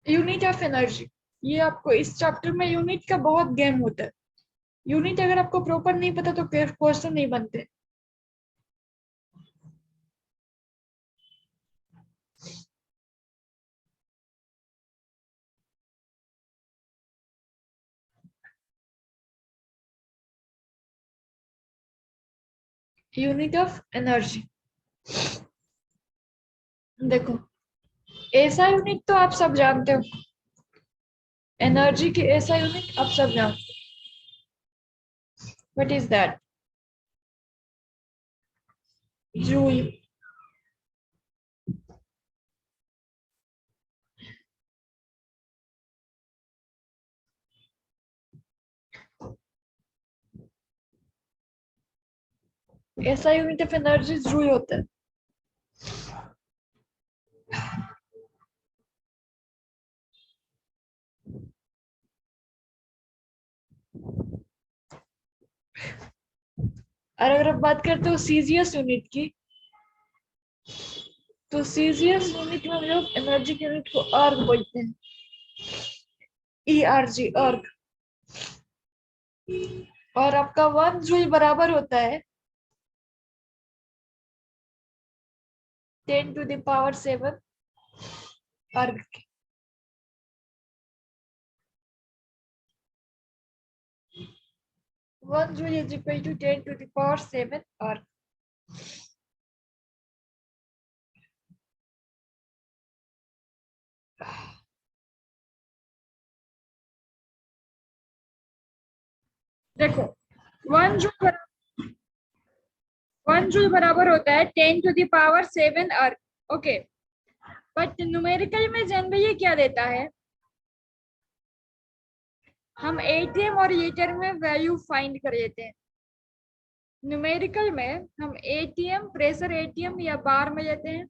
Unit of energy, ये आपको इस चैप्टर में यूनिट का बहुत गेम होता है। यूनिट अगर आपको प्रॉपर नहीं पता तो क्वेश्चन नहीं बनते। यूनिट ऑफ एनर्जी, देखो ऐसा यूनिट तो आप सब जानते हो, एनर्जी की ऐसा यूनिट आप सब जानते हो। What is that? जूल। ऐसा यूनिट ऑफ एनर्जी जूल होता है। और अगर आप बात करते हो सीजीएस यूनिट की, तो सीजीएस यूनिट में हम लोग एनर्जी के यूनिट को अर्ग बोलते हैं। ERG, अर्ग। और आपका 1 जूल बराबर होता है 10⁷ अर्ग के। 1 जूल इज इक्वल टू 10⁷ अर्ग। देखो 1 जूल 1 जूल बराबर होता है 10⁷ अर्ग। ओके, बट न्यूमेरिकल में जनरली क्या देता है, हम एटीएम और लीटर में वैल्यू फाइंड कर लेते हैं। न्यूमेरिकल में हम एटीएम, प्रेशर एटीएम या बार में लेते हैं,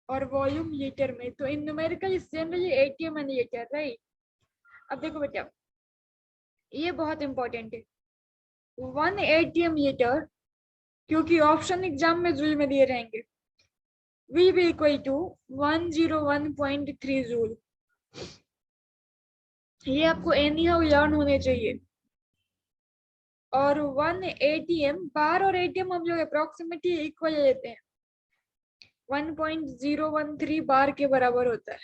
और वॉल्यूम लीटर में। तो इन numerical generally ATM and litre, right. अब देखो बेटा, ये बहुत इंपॉर्टेंट है। 1 ATM लीटर, क्योंकि ऑप्शन एग्जाम में जूल में दिए रहेंगे, will be equal to 101.3 joule. ये आपको एनी हाउ लर्न होने चाहिए। और 1 ATM, बार और एटीएम हम लोग अप्रोक्सीमेटली इक्वल लेते हैं, 1.013 बार के बराबर होता है।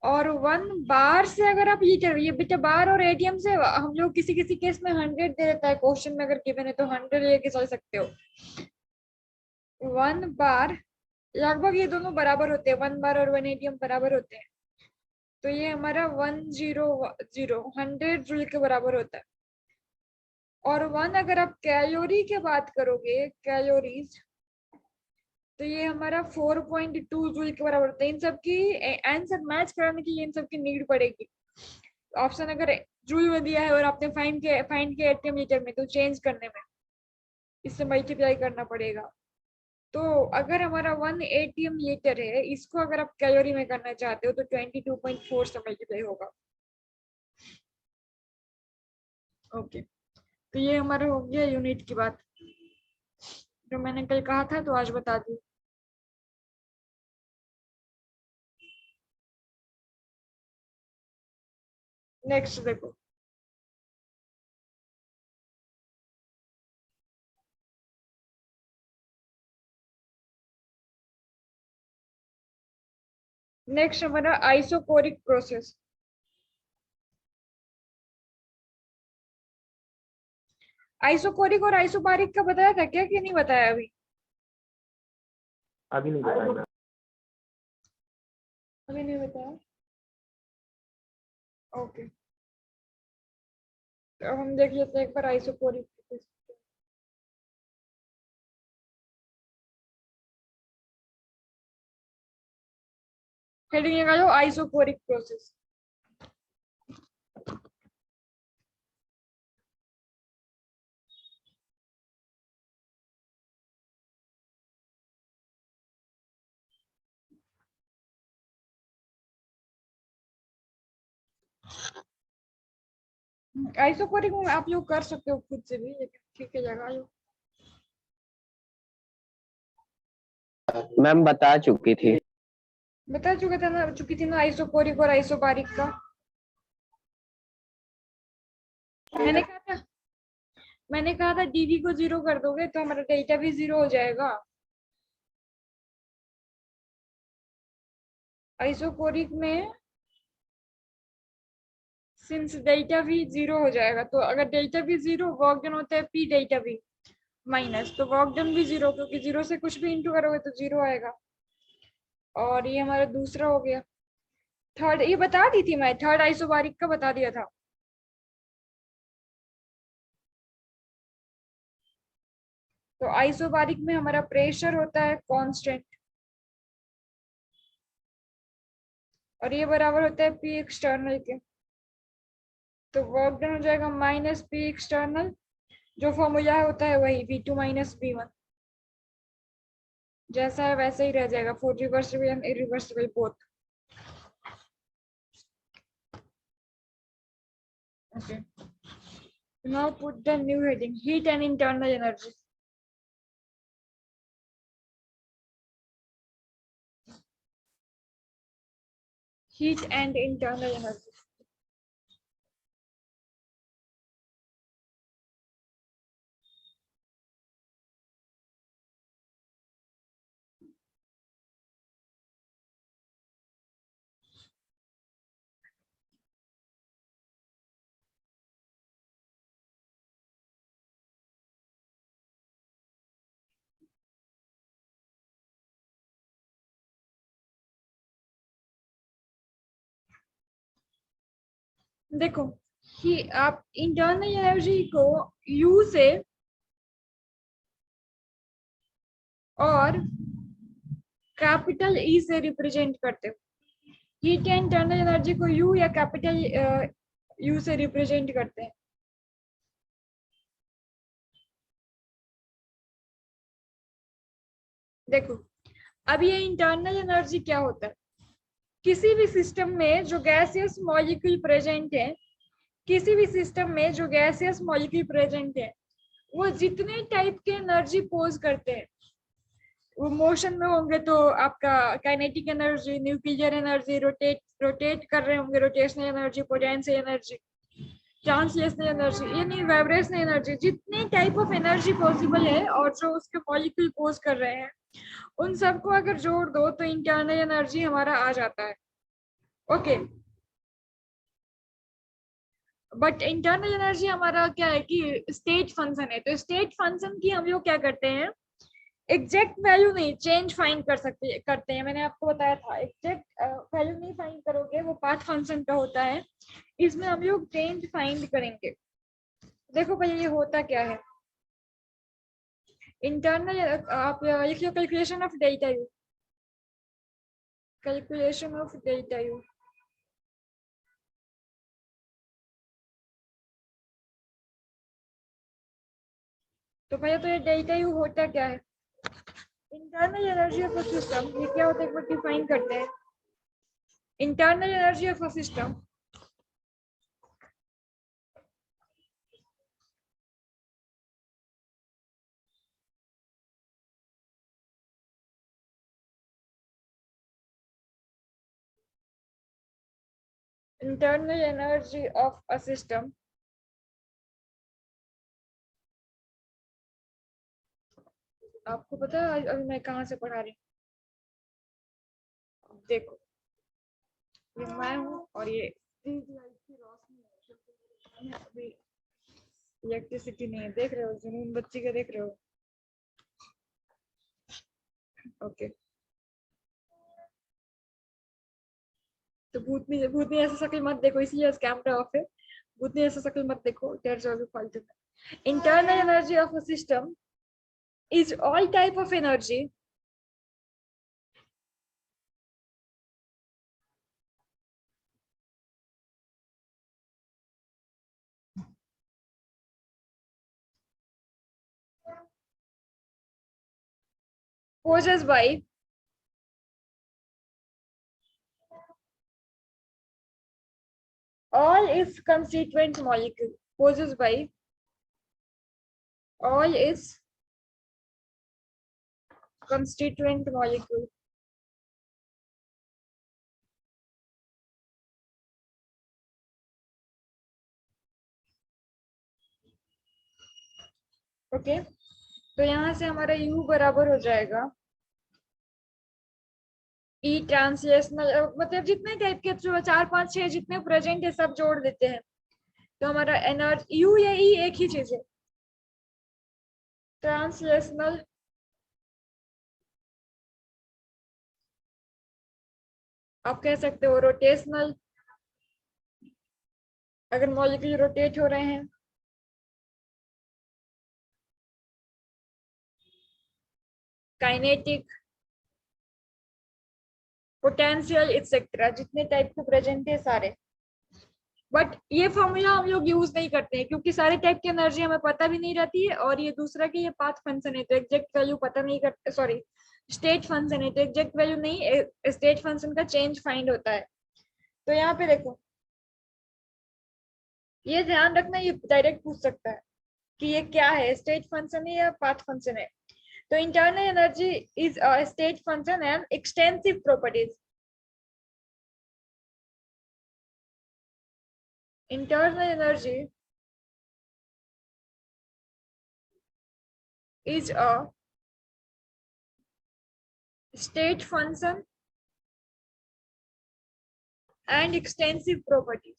और 1 बार से अगर आप ये बेटा बार और एटीएम से हम लोग किसी किसी केस में 100 दे देता है, क्वेश्चन में अगर गिवन है तो 100 लेके चल सकते हो। 1 बार लगभग ये दोनों बराबर होते हैं, 1 बार और 1 ATM बराबर होते हैं। तो ये हमारा 100 जूल के बराबर होता है। और 1 अगर आप कैलोरी की बात करोगे, कैलोरीज, तो ये हमारा 4.2 जूल के बराबर होता है। इन सब की आंसर मैच कराने की इन सब की नीड पड़ेगी। ऑप्शन अगर जूल में दिया है और आपने फाइंड किया एटीएम लीटर में, तो चेंज करने में इससे मल्टीप्लाई करना पड़ेगा। तो अगर हमारा 1 ATM लीटर है, इसको अगर आप कैलोरी में करना चाहते हो तो 22.4 से मल्टीप्लाई होगा। ओके, तो ये हमारा हो गया यूनिट की बात, जो मैंने कल कहा था तो आज बता दूं। नेक्स्ट देखो, नेक्स्ट हमारा आइसोकोरिक प्रोसेस। आइसोकोरिक और आइसोबारिक का बताया था क्या कि नहीं बताया अभी? अभी नहीं बताया। अभी नहीं बताया, ओके। तो अब हम देख लेते हैं एक बार आइसोकोरिक। हेडिंग लगा लो आइसोकोरिक प्रोसेस। आइसोकोरिक में आप लोग कर सकते हो खुद से भी, लेकिन ठीक है लगा लो। मैम बता चुकी थी। बता चुकी थी ना आइसोकोरिक और आइसोबारिक का। मैंने कहा था डीवी को 0 कर दोगे तो हमारा डेल्टा भी 0 हो जाएगा। आइसोकोरिक में सिंस डेल्टा भी 0 हो जाएगा, तो अगर डेल्टा भी 0, वर्क डन होता है पी डेल्टा भी माइनस, तो वर्क डन भी 0, क्योंकि 0 से कुछ भी इंटू करोगे तो 0 आएगा। और ये हमारा दूसरा हो गया। थर्ड ये बता दी थी मैं, थर्ड आइसोबारिक का बता दिया था। तो आइसोबारिक में हमारा प्रेशर होता है कांस्टेंट, और ये बराबर होता है पी एक्सटर्नल के। तो वर्क डन हो जाएगा माइनस पी एक्सटर्नल, जो फॉर्मूला होता है वही V2 माइनस V1, जैसा है वैसे ही रह जाएगा for reversible and irreversible both. Okay. Now put the new heading, heat and internal energy. Heat and internal energy. देखो कि आप इंटरनल एनर्जी को U से और कैपिटल E से रिप्रेजेंट करते हो। हीट या इंटरनल एनर्जी को U या कैपिटल U से रिप्रेजेंट करते हैं। देखो अब ये इंटरनल एनर्जी क्या होता है, किसी भी सिस्टम में जो गैसियस मॉलिक्यूल प्रेजेंट है, किसी भी सिस्टम में जो गैसियस मॉलिक्यूल प्रेजेंट है, वो जितने टाइप के एनर्जी पोज करते हैं, वो मोशन में होंगे तो आपका kinetic energy, nuclear energy, rotate कर रहे होंगे rotational energy, potential energy, translational energy, यानी वाइब्रेशनल एनर्जी, जितने टाइप ऑफ एनर्जी पॉसिबल है और जो उसके मॉलिक्यूल पोज कर रहे हैं, उन सबको अगर जोड़ दो तो इंटरनल एनर्जी हमारा आ जाता है। ओके, बट इंटरनल एनर्जी हमारा क्या है कि स्टेट फंक्शन है, तो स्टेट फंक्शन की हम लोग क्या करते हैं, एग्जैक्ट वैल्यू नहीं, चेंज फाइंड करते हैं। मैंने आपको बताया था एग्जैक्ट वैल्यू नहीं फाइंड करोगे, वो पाथ फंक्शन का होता है, इसमें हम लोग चेंज फाइंड करेंगे। देखो भैया ये होता क्या है, इंटरनल आप लिखिए calculation of delta U, calculation of delta U. तो भैया तो ये डेल्टा यू होता क्या है, internal energy of a system, ये क्या होता है एक बार डिफाइन करते हैं। Internal energy of a system internal energy of a system आपको पता है अभी मैं कहाँ से पढ़ा रही हूँ, देखो ये मैं हूँ और ये स्ट्रीट लाइट की रोशनी है, क्योंकि अभी इलेक्ट्रिसिटी नहीं है, देख रहे हो जुनून बच्ची का, देख रहे हो। ओके, तो भूतनी ऐसा शक्ल मत देखो, इसलिए कैमरा ऑफ है, भूतनी ऐसा शक्ल मत देखो, डर जाओगे फालतू में। Internal energy of a system is all type of energy possessed by all its constituent molecule, possessed by all its constituent molecule. Okay, तो यहाँ से हमारा U बराबर हो जाएगा E ट्रांसलेशनल, मतलब जितने टाइप के जो 4 5 6 जितने प्रेजेंट है सब जोड़ देते हैं, तो हमारा एनर्जी U या E एक ही चीज है। ट्रांसलेशनल आप कह सकते हो, रोटेशनल अगर मॉलिक्यूल रोटेट हो रहे हैं, काइनेटिक, पोटेंशियल एक्सेट्रा, जितने टाइप के प्रेजेंट है सारे। बट ये फॉर्मूला हम लोग यूज नहीं करते हैं क्योंकि सारे टाइप की एनर्जी हमें पता भी नहीं रहती है, और ये दूसरा की ये पाथ फंक्शन है तो एग्जैक्ट वैल्यू पता नहीं करते, सॉरी स्टेट फंक्शन है तो एग्जैक्ट वैल्यू नहीं, स्टेट फंक्शन का चेंज फाइंड होता है। तो यहाँ पे देखो, ये ध्यान रखना, ये डायरेक्ट पूछ सकता है कि ये क्या है, स्टेट फंक्शन है या पाथ फंक्शन है। तो internal energy is a state function and extensive properties. internal energy is a state function and extensive property.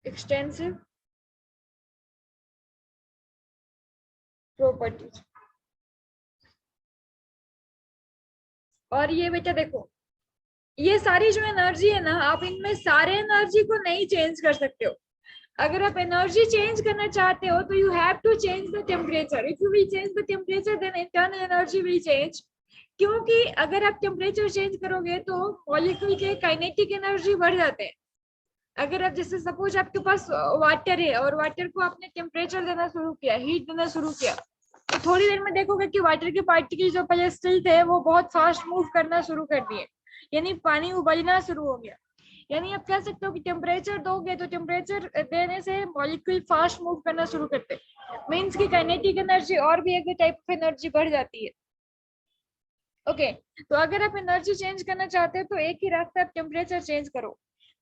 Extensive properties. और ये बेटा देखो, ये सारी जो एनर्जी है ना, आप इनमें सारे एनर्जी को नहीं चेंज कर सकते हो। अगर आप एनर्जी चेंज करना चाहते हो तो you have to change the temperature. If you will change the temperature then internal energy will change, क्योंकि अगर आप टेम्परेचर चेंज करोगे तो मॉलिक्यूल के काइनेटिक एनर्जी बढ़ जाते हैं। अगर आप जैसे सपोज आपके पास वाटर है और वाटर को आपने टेम्परेचर देना शुरू किया, हीट देना शुरू किया, तो थोड़ी देर में देखोगे कि वाटर के पार्टिकल जो पहले स्टिल थे वो बहुत फास्ट मूव करना शुरू कर दिए, यानी पानी उबलना शुरू हो गया। यानी आप कह सकते हो कि टेम्परेचर दोगे तो टेम्परेचर देने से मॉलिक्यूल फास्ट मूव करना शुरू करते, मीन्स की काइनेटिक एनर्जी और भी एक टाइप ऑफ एनर्जी बढ़ जाती है। ओके, तो अगर आप एनर्जी चेंज करना चाहते हो तो एक ही रास्ता, आप टेम्परेचर चेंज करो।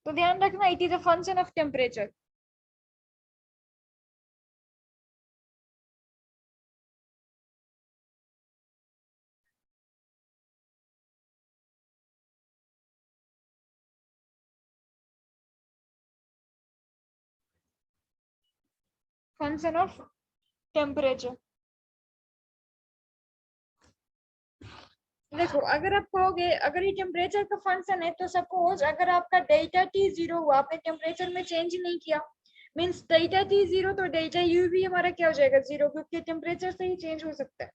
तो ध्यान रखना, it is a function of temperature. Function of temperature. देखो, अगर आप कहोगे अगर ये टेम्परेचर का फंक्शन है तो सपोज अगर आपका डेल्टा टी 0 हुआ, आपने टेम्परेचर में चेंज नहीं किया, मीन्स डेल्टा टी 0, तो डेल्टा यू भी हमारा क्या हो जाएगा, 0, क्योंकि टेम्परेचर से ही चेंज हो सकता है।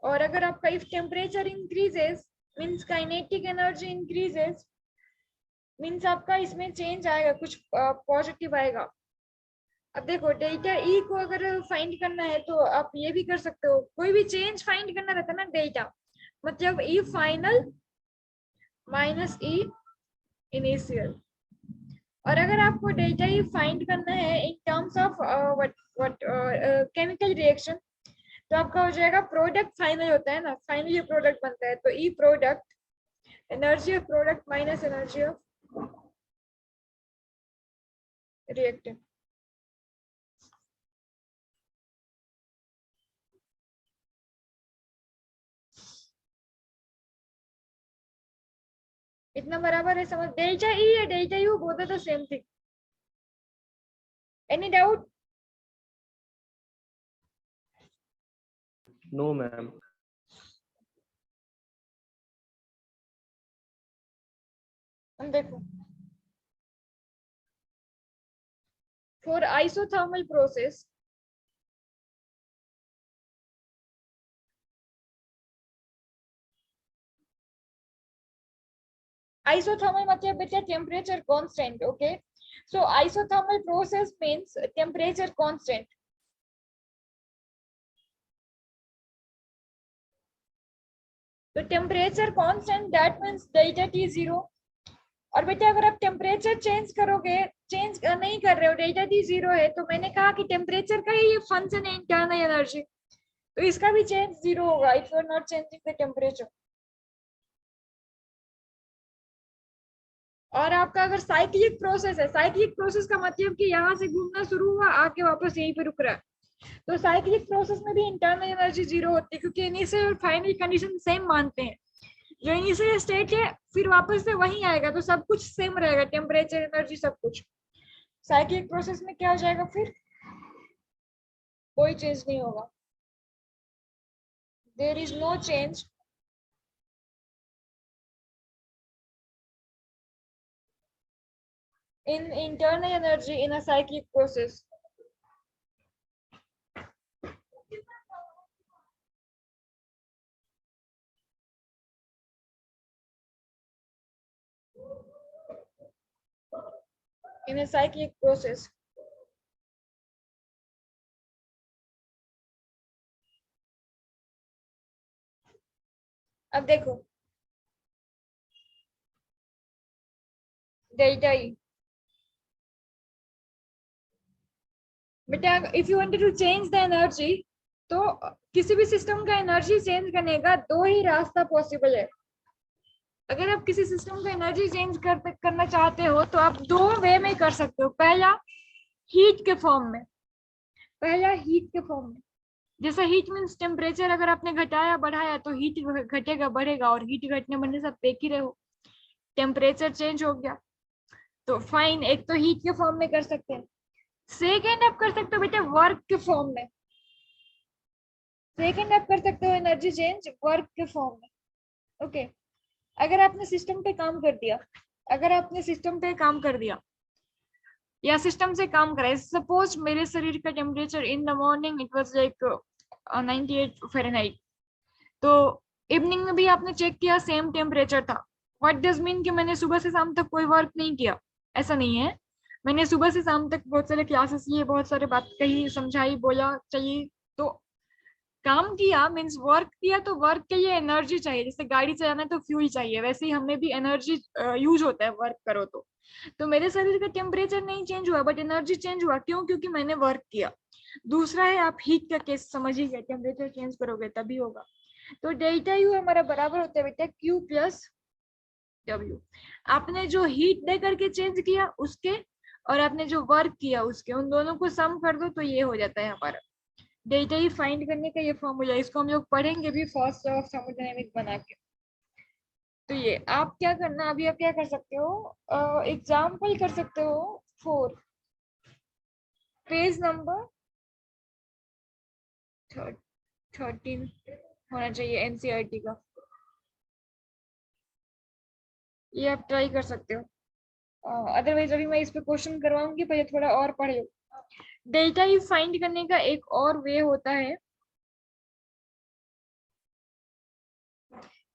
और अगर आपका if temperature increases means kinetic energy increases, means आपका इसमें चेंज आएगा, कुछ पॉजिटिव आएगा। अब देखो, डेल्टा ई को अगर फाइंड करना है तो आप ये भी कर सकते हो, कोई भी चेंज फाइंड करना रहता है ना, डेल्टा मतलब ई फाइनल माइनस ई इनिशियल। और अगर आपको डेल्टा ई फाइंड करना है in terms of what chemical reaction, तो आपका हो जाएगा प्रोडक्ट फाइनल होता है ना, फाइनली प्रोडक्ट बनता है, तो E product, energy of product minus energy of reactant. इतना बराबर है समझ? डेल्टा ई या delta U both are the same thing. Any doubt? No ma'am. देखो, for isothermal process, isothermal मतलब बेटा temperature constant. Okay, so isothermal process means temperature constant. So temperature constant, that means delta T 0 और बेटा अगर आप temperature change करोगे, change नहीं कर रहे हो, डेल्टा टी 0 है, तो मैंने कहा कि टेम्परेचर का ही ये फंक्शन है इंटरनल एनर्जी, तो इसका भी चेंज 0 होगा if you are not changing the temperature. और आपका अगर साइक्लिक प्रोसेस है, साइक्लिक प्रोसेस का मतलब कि यहाँ से घूमना शुरू हुआ, आके वापस यहीं पे रुक रहा है, तो साइक्लिक प्रोसेस में भी इंटरनल एनर्जी 0 होती है, क्योंकि इनिशियल और फाइनल कंडीशन सेम मानते हैं। जो इनिशियल स्टेट है फिर वापस से वहीं आएगा, तो सब कुछ सेम रहेगा, टेम्परेचर, एनर्जी, सब कुछ। साइक्लिक प्रोसेस में क्या हो जाएगा, फिर कोई चेंज नहीं होगा, there is no change in internal energy in a cyclic process. In a cyclic process. अब देखो डेल्टा ई, बेटा if you wanted to change the energy, तो किसी भी सिस्टम का एनर्जी चेंज करने का दो ही रास्ता पॉसिबल है। अगर आप किसी सिस्टम का एनर्जी चेंज करना चाहते हो तो आप दो वे में कर सकते हो। पहला हीट के फॉर्म में, पहला हीट के फॉर्म में, जैसे हीट मीन्स टेम्परेचर अगर आपने घटाया बढ़ाया तो हीट घटेगा बढ़ेगा, और हीट घटने बढ़ने से आप देख ही रहे हो टेम्परेचर चेंज हो गया, तो फाइन, एक तो हीट के फॉर्म में कर सकते हैं। सेकेंड आप कर सकते हो बेटा वर्क के फॉर्म में, सेकेंड आप कर सकते हो एनर्जी चेंज वर्क के फॉर्म में। ओके, अगर आपने सिस्टम पे काम कर दिया, अगर आपने सिस्टम पे काम कर दिया या सिस्टम से काम करा, सपोज मेरे शरीर का temperature in the morning it was like 98 Fahrenheit, तो इवनिंग में भी आपने चेक किया सेम टेम्परेचर था। व्हाट डज मीन कि मैंने सुबह से शाम तक कोई वर्क नहीं किया, ऐसा नहीं है। मैंने सुबह से शाम तक बहुत सारे क्लासेस लिए, बहुत सारे बात कही, समझाई, बोला, चाहिए, तो काम किया मीन्स वर्क किया, तो वर्क के लिए एनर्जी चाहिए। जैसे गाड़ी चलाना है तो फ्यूल चाहिए, वैसे ही हमें भी एनर्जी यूज होता है वर्क करो तो मेरे शरीर का टेम्परेचर नहीं चेंज हुआ बट एनर्जी चेंज हुआ, क्यों? क्योंकि मैंने वर्क किया। दूसरा है आप हीट का केस समझिए, टेम्परेचर चेंज करोगे तभी होगा। तो डेल्टा यू हमारा बराबर होता है बेटा क्यू प्लस डब्ल्यू। आपने जो हीट दे करके चेंज किया उसके, और आपने जो वर्क किया उसके, उन दोनों को सम कर दो तो ये हो जाता है हमारा डेल्टा ई फाइंड करने का ये फॉर्मूला। इसको हम लोग पढ़ेंगे भी फर्स्ट लॉ ऑफ थर्मोडायनेमिक्स बना के। तो ये आप क्या करना, अभी आप क्या कर सकते हो, एग्जाम्पल कर सकते हो 4, पेज नंबर 13 होना चाहिए एनसीईआरटी का, ये आप ट्राई कर सकते हो। अदरवाइज अभी मैं इस पे क्वेश्चन करवाऊंगी, पहले थोड़ा और पढ़ लो। डेल्टा ई फाइंड करने का एक और वे होता है,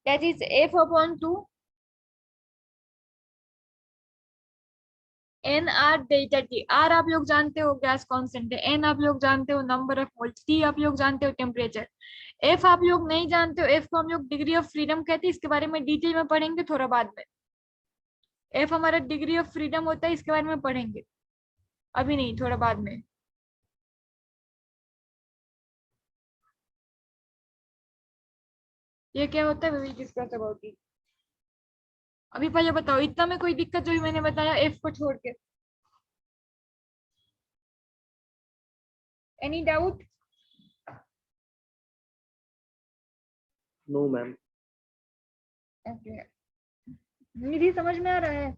that is F/2 N R delta टी। आर आप लोग जानते हो गैस कांस्टेंट है, एन आप लोग जानते हो नंबर ऑफ मोल्स, टी आप लोग जानते हो टेम्परेचर, एफ आप लोग नहीं जानते हो, एफ को हम लोग डिग्री ऑफ फ्रीडम कहते हैं, इसके बारे में डिटेल में पढ़ेंगे थोड़ा बाद में। एफ हमारा डिग्री ऑफ फ्रीडम होता है, इसके बारे में पढ़ेंगे, अभी नहीं, थोड़ा बाद में। ये क्या होता है we will discuss about it. अभी पहले बताओ इतना में कोई दिक्कत जो भी मैंने बताया एफ को छोड़ के, any doubt? No ma'am. Okay, Nidhi समझ में आ रहा है?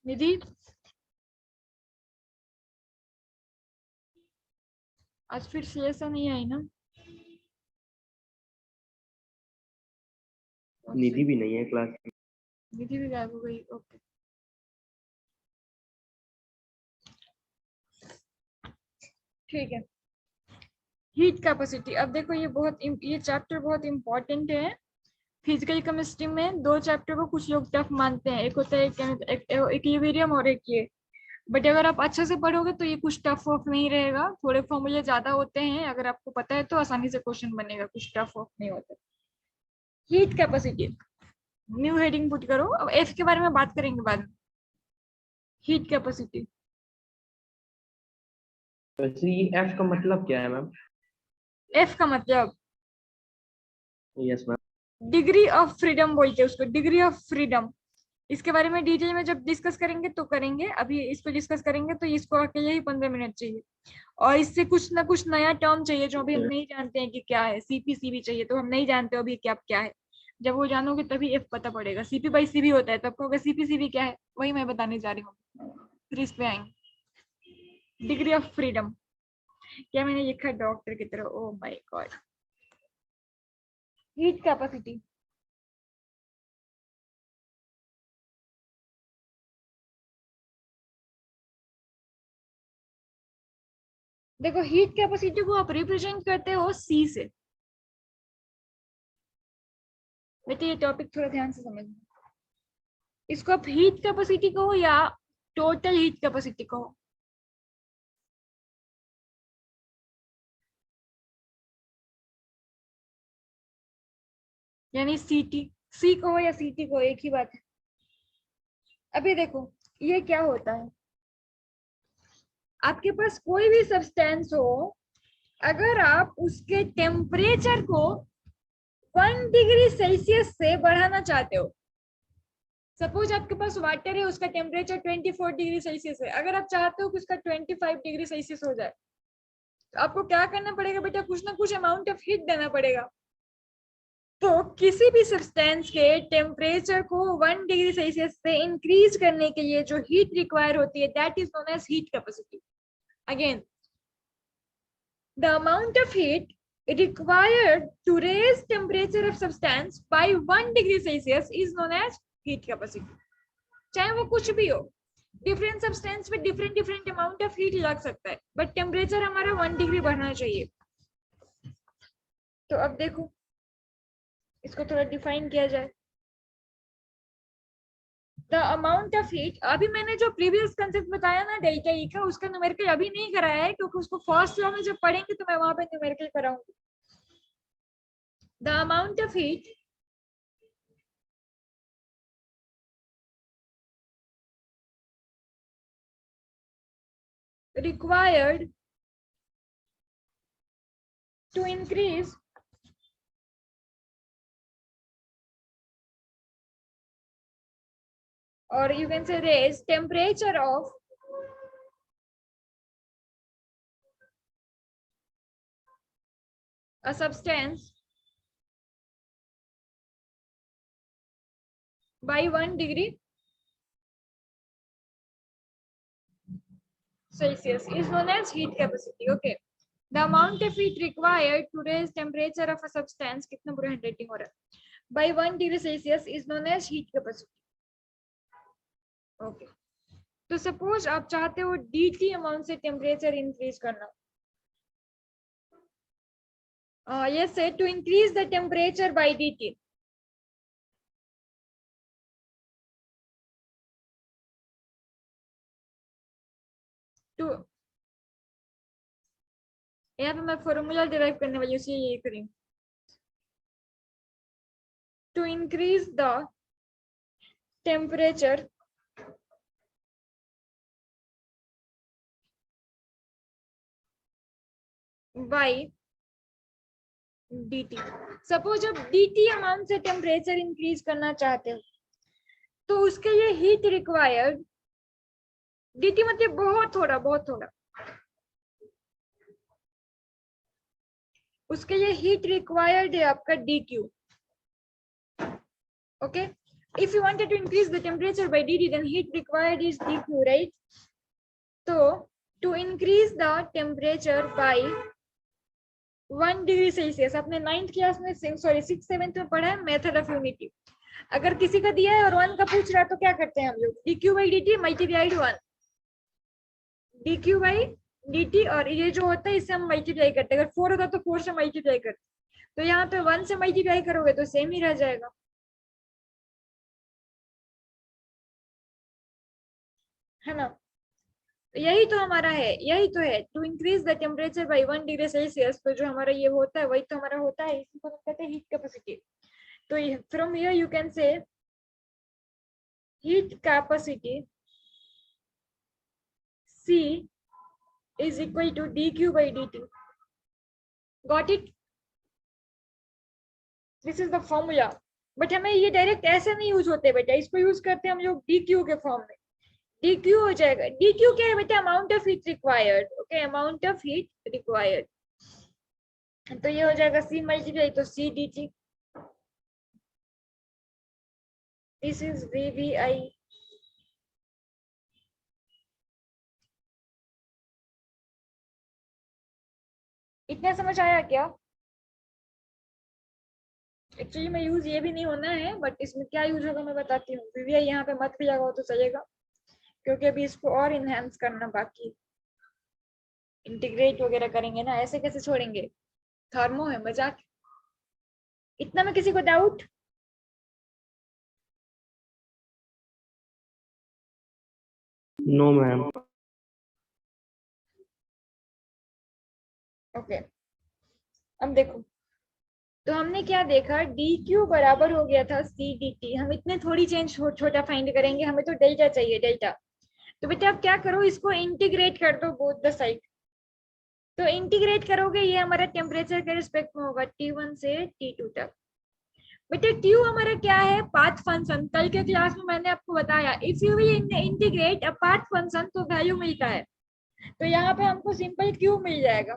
निधि आज फिर से नहीं आई ना? निधि भी नहीं है क्लास में। निधि भी गायब हो गई, ओके। ठीक है, हीट कैपेसिटी। अब देखो ये ये चैप्टर बहुत इंपॉर्टेंट है। फिजिकल केमिस्ट्री में दो चैप्टर को कुछ लोग टफ मानते हैं, एक होता है इक्विलिब्रियम और एक ये। बट अगर आप अच्छे से पढ़ोगे तो ये कुछ टफ ऑफ नहीं रहेगा, थोड़े फॉर्मूले ज्यादा होते हैं, अगर आपको पता है तो आसानी से क्वेश्चन बनेगा, कुछ टफ ऑफ नहीं होता। Heat capacity, new heading put करो। अब एफ के बारे में बात करेंगे बाद में। हीट कैपेसिटी, वैसे ये एफ का मतलब क्या है मैम? एफ का मतलब yes ma'am. Degree of freedom बोलते हैं उसको, डिग्री ऑफ फ्रीडम। इसके बारे में डिटेल में जब डिस्कस करेंगे तो करेंगे, अभी इसको डिस्कस करेंगे तो इसको अकेले ही 15 मिनट चाहिए, और इससे कुछ ना कुछ नया टर्म चाहिए जो अभी हम नहीं जानते हैं कि क्या है। सीपी चाहिए, तो हम नहीं जानते अभी क्या क्या है, जब वो जानोगे तभी एफ पता पड़ेगा। सीपी बाई सीबी होता है, तो आपको अगर सीपी क्या है वही मैं बताने जा रही हूँ, फिर इस पे आएंगे। डिग्री ऑफ फ्रीडम, क्या मैंने लिखा डॉक्टर की तरह, oh my God. Heat capacity, देखो हीट कैपेसिटी को आप रिप्रेजेंट करते हो सी से। बेटे ये टॉपिक थोड़ा ध्यान से समझना, इसको आप हीट कैपेसिटी कहो या टोटल हीट कैपेसिटी कहो। यानी सीटी, सी कहो या सीटी कहो एक ही बात है। अभी देखो ये क्या होता है, आपके पास कोई भी सब्सटेंस हो, अगर आप उसके टेम्परेचर को 1 डिग्री सेल्सियस से बढ़ाना चाहते हो, सपोज आपके पास वाटर है, उसका टेम्परेचर 24 डिग्री सेल्सियस है, अगर आप चाहते हो कि उसका 25 डिग्री सेल्सियस हो जाए, तो आपको क्या करना पड़ेगा बेटा, कुछ ना कुछ अमाउंट ऑफ हीट देना पड़ेगा। तो किसी भी सब्सटेंस के टेम्परेचर को 1 डिग्री सेल्सियस से इंक्रीज करने के लिए जो हीट रिक्वायर होती है, that is known as heat capacity. Again, the amount of heat required to raise temperature of substance by 1 degree Celsius is known as heat capacity. चाहे वो कुछ भी हो, डिफरेंट सब्सटेंस में different different amount of heat लग सकता है, but temperature हमारा 1 डिग्री बढ़ना चाहिए। तो अब देखो इसको थोड़ा डिफाइन किया जाए। द अमाउंट ऑफ हीट, अभी मैंने जो प्रीवियस कंसेप्ट बताया ना डेल्टा ई का, उसका न्यूमेरिकल अभी नहीं कराया है, क्योंकि उसको फर्स्ट लॉ में जब पढ़ेंगे तो मैं वहां पे न्यूमेरिकल कराऊंगी। The amount of heat required to increase or you can say raise temperature of a substance by 1 degree Celsius is known as heat capacity. Okay, the amount of heat required to raise temperature of a substance, कितना बुरा handwriting हो रहा है, by 1 degree Celsius is known as heat capacity. Okay, तो suppose आप चाहते हो dt amount से टेम्परेचर इंक्रीज करना, yes say to increase the temperature by dt, to यहाँ पे मैं फॉर्मूला डिराइव करने वाली हूँ, ये करें to increase the temperature by dt। Suppose जब dt अमाउंट से टेम्परेचर इंक्रीज करना चाहते हो तो उसके लिए हीट रिक्वायर्ड, dt मतलब बहुत थोड़ा बहुत थोड़ा, उसके लिए हीट रिक्वायर्ड है आपका dq। Okay, if you wanted to increase the temperature by dt then heat required is dq, right? तो to increase the temperature by 1 degree Celsius, आपने 9th क्लास में सॉरी 6th 7th में पढ़ा है method of unity. अगर किसी का दिया है और 1 का पूछ रहा है तो क्या करते हैं हम लोग, dq by dt multiplied 1, dq by dt, और ये जो होता है इससे हम मल्टीप्लाई करते हैं, अगर 4 होता तो 4 से मल्टीप्लाई करते, तो यहाँ पे 1 से मल्टीप्लाई करोगे तो सेम ही रह जाएगा, है ना? यही तो हमारा है, यही तो है, to increase the temperature by 1 degree Celsius. तो जो हमारा ये होता है वही तो हमारा होता है, इसी को हम कहते हैं हीट कैपेसिटी। तो from here you can say heat capacity C is equal to dq by dt. Got it? This is the formula. But हमें ये डायरेक्ट ऐसे नहीं यूज होते बेटा, इसको यूज करते हैं हम लोग dq के फॉर्म में। dq हो जाएगा, dq क्या है बेटा? Amount of heat required. Okay, amount of heat required. तो ये हो जाएगा C मल्टीप्लाई तो C dt। This is VVI। इतना समझ आया क्या? एक्चुअली में यूज ये भी नहीं होना है, बट इसमें क्या यूज होगा मैं बताती हूँ। VVI यहाँ पे मत भी लगाओ तो चलेगा, क्योंकि अभी इसको और इनहेंस करना बाकी, इंटीग्रेट वगैरह करेंगे ना, ऐसे कैसे छोड़ेंगे? थर्मो है, मजाक। इतना में किसी को डाउट? No ma'am. ओके, अब देखो, तो हमने क्या देखा, dq बराबर हो गया था c dt। हम इतने थोड़ी चेंज छोटा फाइंड करेंगे, हमें तो डेल्टा चाहिए, डेल्टा। तो बेटा आप क्या करो, इसको इंटीग्रेट कर दो बोथ द साइड। तो इंटीग्रेट करोगे, ये हमारा टेम्परेचर के रिस्पेक्ट में होगा T1 से T2 तक। बेटा Q हमारा क्या है? Path function. कल के क्लास में मैंने आपको बताया, if you will integrate a path function तो वैल्यू मिलता है। तो यहाँ पे हमको सिंपल Q मिल जाएगा।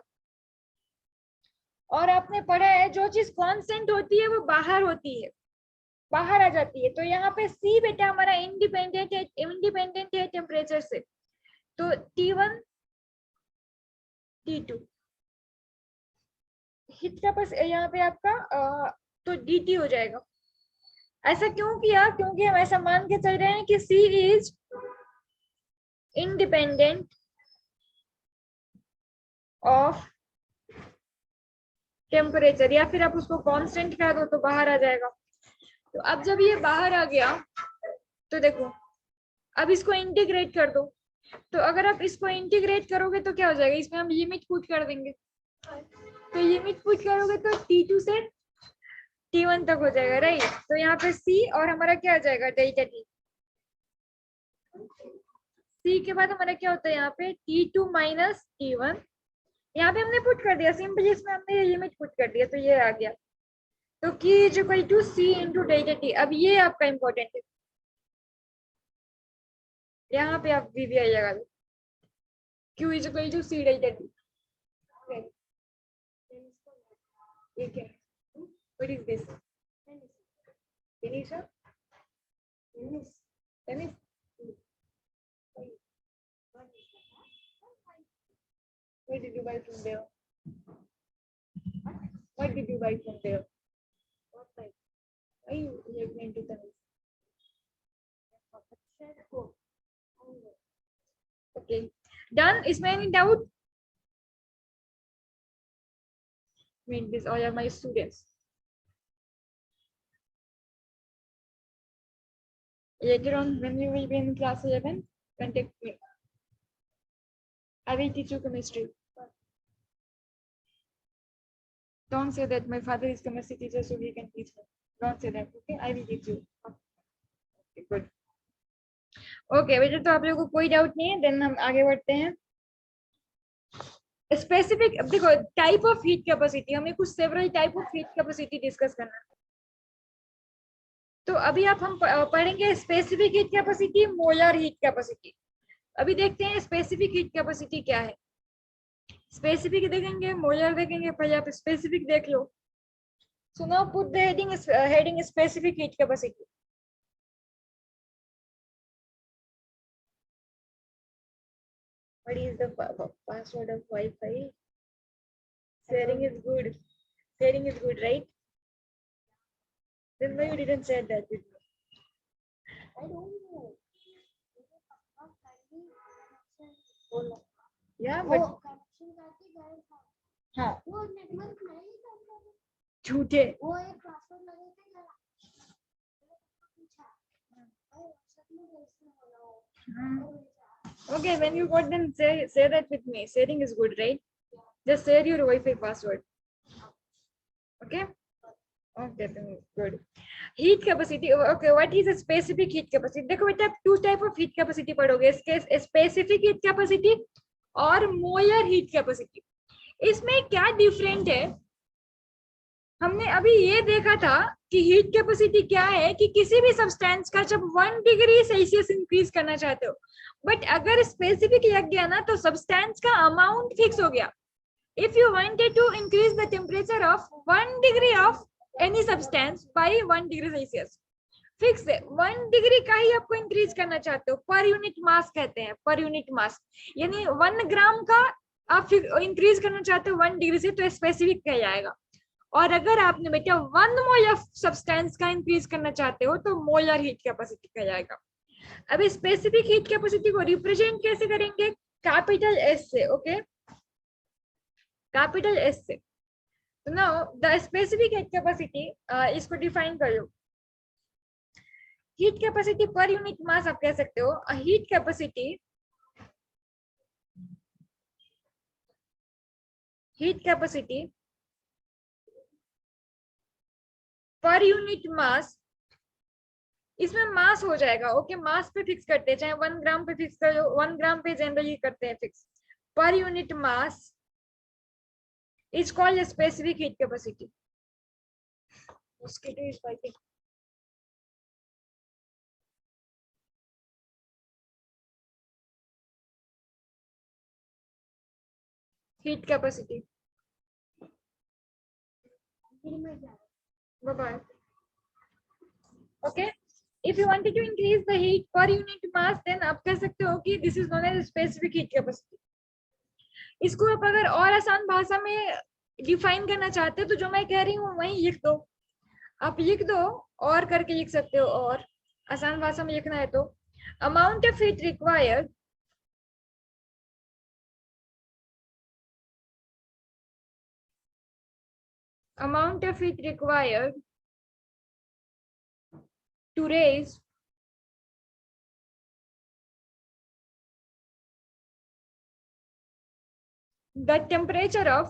और आपने पढ़ा है, जो चीज कांस्टेंट होती है वो बाहर होती है, बाहर आ जाती है। तो यहाँ पे C बेटा हमारा इंडिपेंडेंट है टेम्परेचर से। तो T1 T2 हीट का पास यहाँ पे आपका तो dt हो जाएगा। ऐसा क्यों किया? क्योंकि हम ऐसा मान के चल रहे हैं कि C is independent of temperature, या फिर आप उसको कांस्टेंट कह दो तो बाहर आ जाएगा। तो अब जब ये बाहर आ गया तो देखो, अब इसको इंटीग्रेट कर दो। तो अगर आप इसको इंटीग्रेट करोगे तो क्या हो जाएगा, इसमें हम लिमिट पुट कर देंगे। तो लिमिट पुट करोगे तो T2 से T1 तक हो जाएगा, राइट। तो यहाँ पे C और हमारा क्या आ जाएगा, डेल्टा T। C के बाद हमारा क्या होता है यहाँ पे, T2 माइनस T1। यहाँ पे हमने पुट कर दिया सिंपली, इसमें हमने ये लिमिट पुट कर दिया तो ये आ गया। तो Q is equal to C into delta T। अब ये आपका इंपॉर्टेंट है, यहाँ पे आप VVI लगा दो। Q is equal to C delta T। What is this? Finish up? Finish? What did you buy from there? What did you buy from there? What type? Why you referring to Tanishq? Okay. Done? Is there any doubt? I mean, these all are my students. Later on, when you will be in class 11, contact me. I will teach you chemistry. Don't say that my father is chemistry teacher, so he can teach me. Don't say that, okay? I will teach you. Okay, good. Okay, बेटा तो आप लोगों को कोई doubt नहीं है, then हम आगे बढ़ते हैं। स्पेसिफिक, अब देखो, टाइप ऑफ हीट कैपेसिटी, हमें कुछ several type of heat capacity discuss करना है। तो अभी आप हम पढ़ेंगे specific heat capacity, molar heat capacity. अभी देखते हैं स्पेसिफिक हीट कैपेसिटी क्या है। स्पेसिफिक देखेंगे, मोलर देखेंगे, पहले आप स्पेसिफिक देख लो। So now put the heading specific heat capacity. What is the password of Wi-Fi? Sharing is good. Sharing is good, right? Then why you didn't say that with me? I don't know. Yeah, but हाँ झूठे। Okay, when you got them, say that with me. Sharing is good, right? Just share your Wi-Fi password. Okay. Okay, then good. Heat capacity. Okay, what is a specific heat capacity? देखो बेटा, two type of heat capacity पढ़ोगे, इसके specific heat capacity और molar heat capacity. इसमें क्या different है? हमने अभी ये देखा था कि हीट कैपेसिटी क्या है, कि किसी भी सब्सटेंस का जब 1 डिग्री सेल्सियस इंक्रीज करना चाहते हो, बट अगर स्पेसिफिक लग गया ना तो सब्सटेंस का अमाउंट फिक्स हो गया। If you wanted to increase the temperature of 1 degree of any substance by 1 degree Celsius, fix है 1 डिग्री का ही आपको इंक्रीज करना चाहते हो, पर यूनिट मास कहते हैं, पर यूनिट मास, यानी 1 ग्राम का आप इंक्रीज करना चाहते हो 1 डिग्री से तो स्पेसिफिक कह जाएगा। और अगर आपने बेटा 1 मोल ऑफ सब्सटेंस का इंक्रीज करना चाहते हो तो मोलर हीट कैपेसिटी कहा जाएगा। अब स्पेसिफिक हीट कैपेसिटी को रिप्रेजेंट कैसे करेंगे? कैपिटल एस से। ओके, कैपिटल एस से। तो now the specific heat capacity, इसको डिफाइन कर लो। हीट कैपेसिटी पर यूनिट मास आप कह सकते हो। हीट कैपेसिटी पर यूनिट मास, इसमें मास हो जाएगा। ओके, मास पे फिक्स करते हैं, चाहे 1 ग्राम पे फिक्स कर लो, 1 ग्राम पे जनरली करते हैं फिक्स। पर unit mass is called a specific heat capacity. Mosquito is biting. Heat capacity. Bye bye. Okay. If you wanted to increase the heat per unit mass, then आप कह सकते हो कि this is known as specific heat capacity. इसको आप अगर और आसान भाषा में डिफाइन करना चाहते हो तो जो मैं कह रही हूँ वही लिख दो। आप लिख दो और करके लिख सकते हो, और आसान भाषा में लिखना है तो amount of heat required to raise the temperature of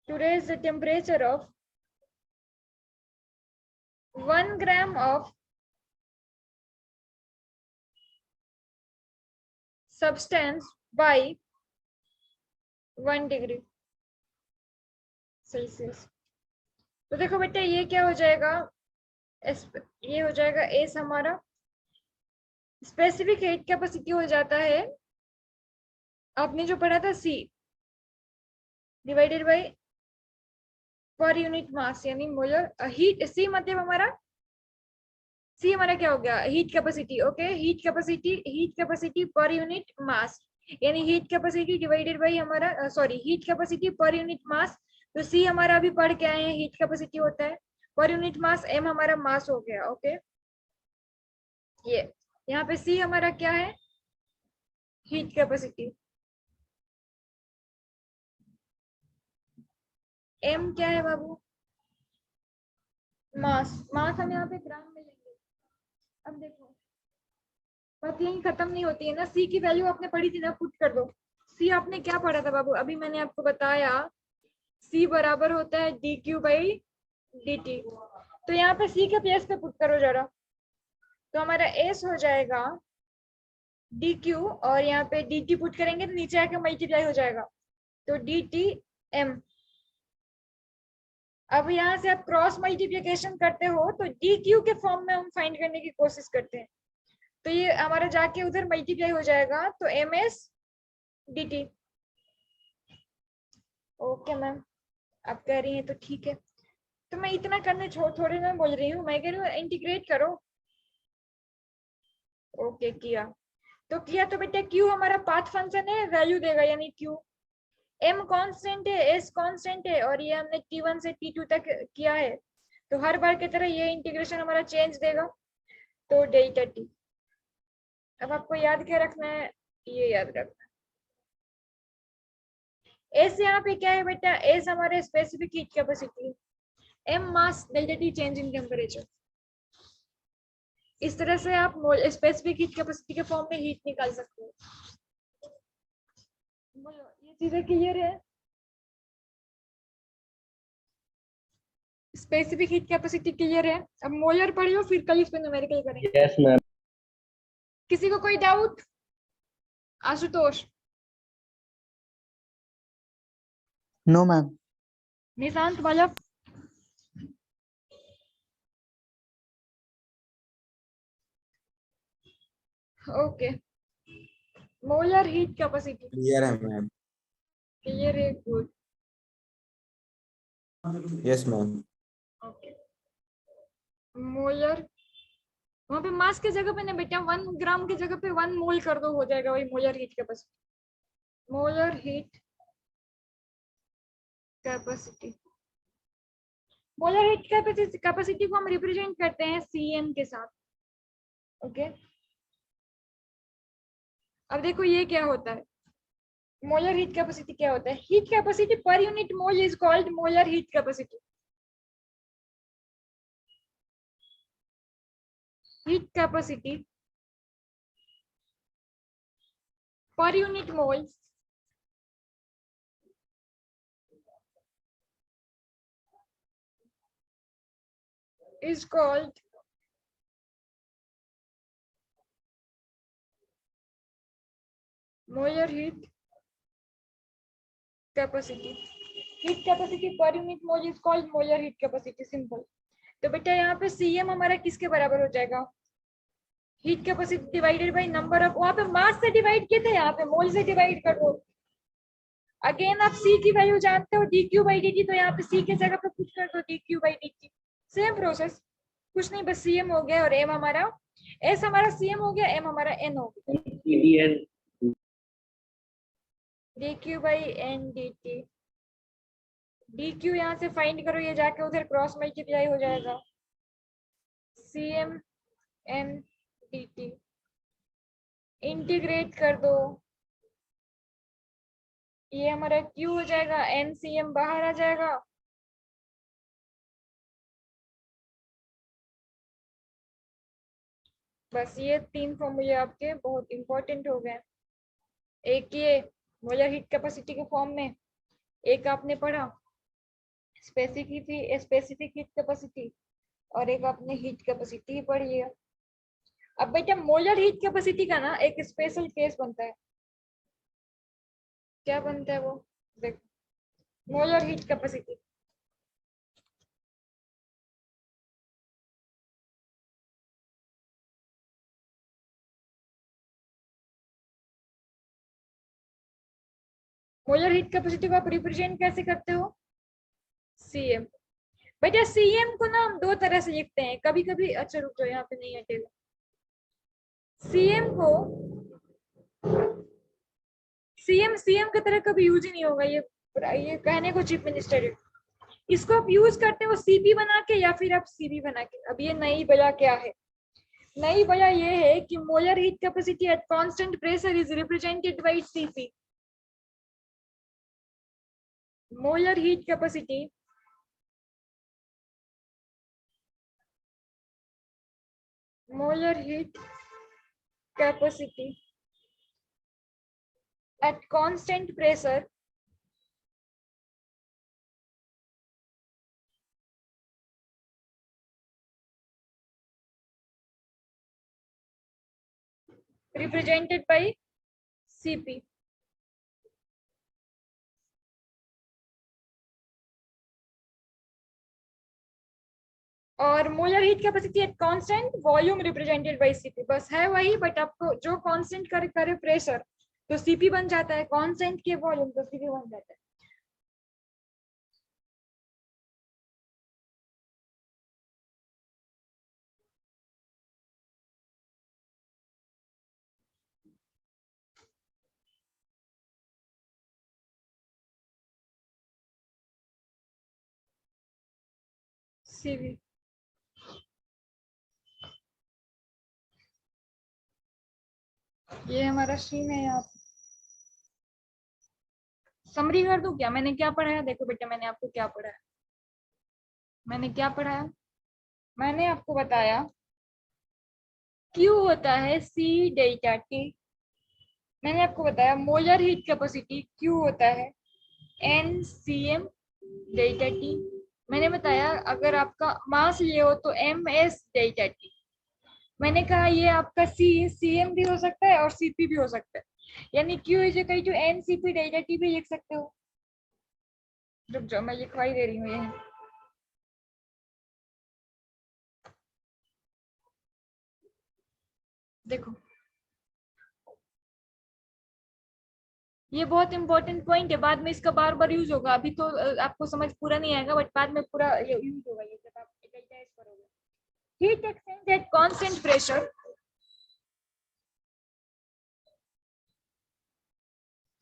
to raise the temperature of 1 gram of substance by 1 degree Celsius. तो देखो बेटा ये क्या हो जाएगा, ये हो जाएगा एस हमारा स्पेसिफिक हीट कैपेसिटी हो जाता है, आपने जो पढ़ा था C divided by per unit mass, यानी मोलर हीट। सी मतलब हमारा, सी हमारा क्या हो गया, heat capacity. Okay, heat capacity पर यूनिट मास, यानी हीट कैपेसिटी डिवाइडेड बाय हमारा सॉरी हीट कैपेसिटी पर यूनिट मास। तो सी हमारा अभी पढ़ के आए हैं हीट कैपेसिटी होता है पर यूनिट मास, एम हमारा मास हो गया। ओके, ये यहाँ पे सी हमारा क्या है, हीट कैपेसिटी। एम क्या है बाबू, मास। मास हम यहाँ पे ग्राम में लेंगे। अब देखो बात यही खत्म नहीं होती है ना, सी की वैल्यू आपने पढ़ी थी ना, पुट कर दो। सी आपने क्या पढ़ा था बाबू, अभी मैंने आपको बताया सी बराबर होता है D Q by D T. तो यहाँ पे सी के प्लेस पे पुट करो जरा, तो हमारा एस हो जाएगा डी क्यू, और यहाँ पे डी टी पुट करेंगे तो नीचे आके मल्टीप्लाई हो जाएगा, तो डी टी एम। अब यहाँ से आप क्रॉस मल्टीप्लिकेशन करते हो तो डी क्यू के फॉर्म में हम फाइंड करने की कोशिश करते हैं, तो ये हमारा जाके उधर मल्टीप्लाई हो जाएगा, तो M S D T. Okay ma'am, आप कह रही हैं तो ठीक है, तो मैं इतना करने थोड़े ना बोल रही हूँ, मैं कह रही हूँ इंटीग्रेट करो। ओके किया तो बेटा क्यू हमारा पाथ फंक्शन है, वैल्यू देगा यानी क्यू। एम कांस्टेंट है, एस कांस्टेंट है, और ये हमने T1 से T2 तक किया है, तो हर बार की तरह ये इंटीग्रेशन हमारा चेंज देगा, तो डेल्टा टी। अब आपको याद क्या रखना है, ये याद रखना है। एस यहाँ पे क्या है बेटा, एस हमारे specific heat capacity, m mass delta T change in temperature. इस तरह से आप स्पेसिफिक हीट कैपेसिटी के फॉर्म में हीट निकाल सकते हो। बोलो ये चीजें क्लियर है? स्पेसिफिक हीट कैपेसिटी क्लियर है? अब मोलर पढ़ियो, फिर कल इस पे न्यूमेरिकल करेंगे। Yes ma'am. किसी को कोई doubt? Ashutosh, no ma'am. Nishant वाला, okay. Molar heat capacity clear है मैम। क्लियर है, good. Yes ma'am. Okay, molar, वहां पे मास की जगह पे ना बेटा 1 ग्राम की जगह पे 1 मोल कर दो, हो जाएगा वही molar heat capacity. Molar heat capacity, molar heat capacity को हम रिप्रेजेंट करते हैं सीएम के साथ। ओके, अब देखो ये क्या होता है, मोलर हीट कैपेसिटी क्या होता है? हीट कैपेसिटी पर unit mole is called molar heat capacity. Heat capacity पर unit mole is called molar heat capacity. Heat capacity per unit mole is called molar heat capacity. Simple. तो बेटा यहाँ पे CM हमारा किसके बराबर हो जाएगा? Heat capacity divided by number of, वहां पे मास से डिवाइड किए थे, यहाँ पे मोल से डिवाइड कर दो। अगेन आप C की वैल्यू जानते हो dq by dt, तो यहाँ पे C के जगह पे पुट कर दो dq by dt। Same process, कुछ नहीं, बस CM हो गया और M हमारा, S हमारा CM हो गया, M हमारा N हो गया। dq by n dt, dq यहाँ से फाइंड करो, ये जाके उधर क्रॉस मल्टीप्लाई हो जाएगा, cm n dt इंटीग्रेट कर दो, ये हमारा q हो जाएगा, NCM बाहर आ जाएगा, बस ये 3 फॉर्मूले आपके बहुत इंपॉर्टेंट हो गए। एक ये मोलर हीट कैपेसिटी के फॉर्म में, एक आपने पढ़ा स्पेसिफिक हीट कैपेसिटी, और एक आपने हीट कैपेसिटी पढ़ी है। अब बेटा मोलर हीट कैपेसिटी का ना एक स्पेशल केस बनता है। क्या बनता है वो? देखो, molar heat capacity, molar heat capacity को आप रिप्रेजेंट कैसे करते हो? सीएम। बेटा सीएम को ना हम दो तरह से लिखते हैं, कभी कभी, अच्छा रुक जाओ यहाँ पे नहीं हटेगा। सीएम को, सीएम सीएम की तरह कभी यूज ही नहीं होगा, ये कहने को चीफ मिनिस्टर है। इसको आप यूज करते हो सीपी बना के या फिर आप सीबी बना के। अब ये नई वजह क्या है? नई वजह ये है कि molar heat capacity at constant pressure is represented by CP. Molar heat capacity at constant pressure represented by Cp। और molar heat capacity at constant volume represented by Cp। बस है वही, बट आपको जो कांस्टेंट करे प्रेशर तो Cp बन जाता है, कांस्टेंट के वॉल्यूम तो Cp बन जाता है। Cv, ये हमारा सीन है। यहाँ समरी कर दूं क्या मैंने क्या पढ़ा है? देखो बेटा मैंने आपको क्या पढ़ा है। मैंने क्या पढ़ाया? मैंने आपको बताया Q होता है C डेल्टा T। मैंने आपको बताया मोलर हीट कैपेसिटी Q होता है NCM डेल्टा T। मैंने बताया अगर आपका मास ये हो तो MS डेल्टा T। मैंने कहा ये आपका CM भी हो सकता है और CP भी हो सकता है, यानी Q is equal to NCP delta T भी लिख सकते हो। रुक जाओ, मैं लिखवाई दे रही हूँ ये। देखो ये बहुत इंपॉर्टेंट पॉइंट है, बाद में इसका बार बार यूज होगा। अभी तो आपको समझ पूरा नहीं आएगा, बट बाद में पूरा यूज होगा ये जब आप एनालाइज करोगे। Heat exchange at constant pressure,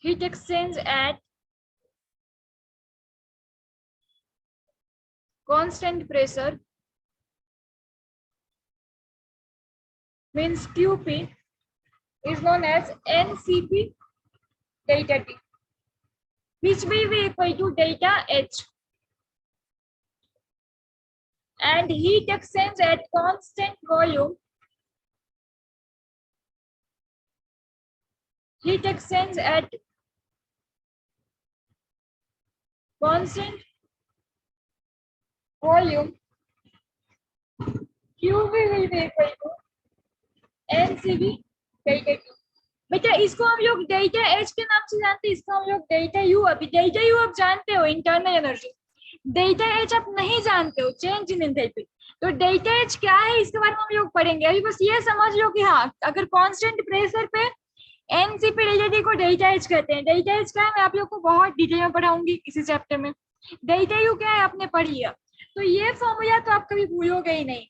heat exchange at constant pressure means QP is known as NCP delta T, which will be equal to delta H. And heat exchange at constant volume, heat exchange at constant volume, QV will be equal to NCV delta T। बेटा इसको हम लोग delta H के नाम से जानते हैं, इसको हम लोग डेल्टा U, अभी डेल्टा U आप जानते हो इंटरनल एनर्जी, डेल्टा H आप नहीं जानते हो चेंज इन एंथैल्पी। तो डेल्टा H क्या है इसके बारे में हम लोग पढ़ेंगे। अभी बस ये समझ लो कि हाँ अगर कांस्टेंट प्रेशर पे NCP डेल्टा T को डेल्टा H कहते हैं। डेल्टा H क्या है मैं आप लोग को बहुत डिटेल में पढ़ाऊंगी इसी चैप्टर में। डेल्टा U क्या है आपने पढ़ लिया, तो ये फॉर्मूला तो आप कभी भूलोगे ही नहीं।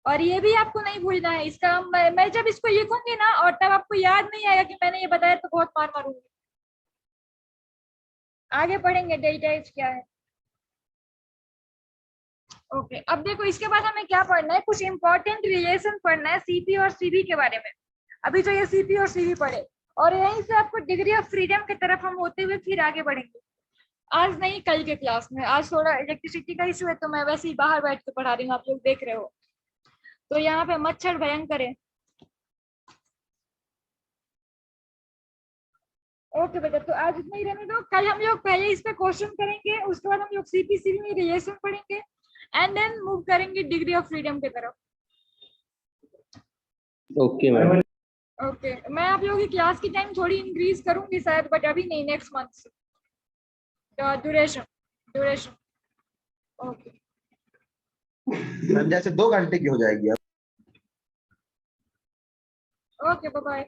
और ये भी आपको नहीं भूलना है इसका, मैं जब इसको लिखूंगी ना और तब आपको याद नहीं आएगा कि मैंने ये बताया तो बहुत मार मारूंगी। आगे पढ़ेंगे डेल्टा H क्या है। ओके अब देखो इसके बाद हमें क्या पढ़ना है, कुछ इंपॉर्टेंट रिलेशन पढ़ना है सीपी और सीबी के बारे में। अभी तो ये सीपी और सीबी पढ़े और यहीं से आपको डिग्री ऑफ फ्रीडम की तरफ हम होते हुए फिर आगे बढ़ेंगे। आज नहीं कल के क्लास में, आज थोड़ा इलेक्ट्रिसिटी का इशू है तो मैं वैसे ही बाहर बैठ के पढ़ा रही हूँ, आप लोग देख रहे हो। तो यहाँ पे मच्छर भयंकर है। ओके बेटा तो आज इतना ही रहने दो, कल हम लोग पहले इस पे क्वेश्चन करेंगे, उसके बाद हम लोग सीपीसीबी में रिलेशन पढ़ेंगे एंड देन मूव करेंगे डिग्री ऑफ फ्रीडम की तरफ। Okay ma'am. ओके मैं आप लोगों की क्लास की टाइम थोड़ी इंक्रीज करूंगी शायद, बट अभी नहीं, नेक्स्ट मंथ से ड्यूरेशन ड्यूरेशन। ओके मैम जैसे 2 घंटे की हो जाएगी। Okay bye bye.